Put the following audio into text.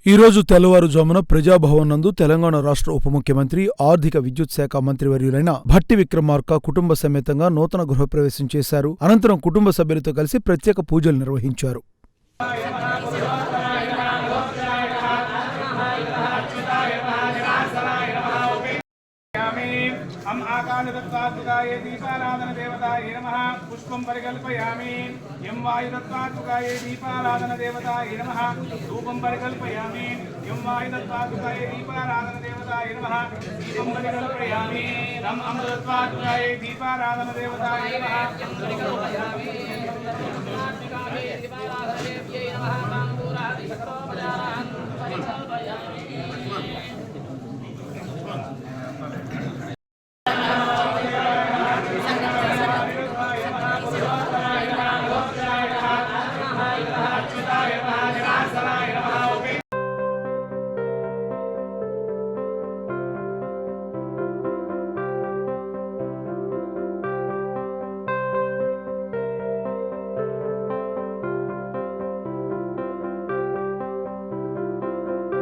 ఈ రోజు తెల్లవారుజామున ప్రజాభవన్ నందు తెలంగాణ రాష్ట్ర ఉప ముఖ్యమంత్రి ఆర్థిక విద్యుత్ శాఖ మంత్రివర్యులైన భట్టి విక్రమార్క కుటుంబ సమేతంగా నూతన గృహప్రవేశం చేశారు. అనంతరం కుటుంబ సభ్యులతో కలిసి ప్రత్యేక పూజలు నిర్వహించారు. हम आकाशदत्तात्मकाय दीपाराधन देवताय नमः पुष्पं परिकल्पयामि यं वायुदत्तात्मकाय दीपाराधन देवताय नमः धूपं परिकल्पयामि यं वायुदत्तात्मकाय दीपाराधन देवताय नमः दीपं परिकल्पयामि नम अमृतत्वात्मकाय दीपाराधन देवताय नमः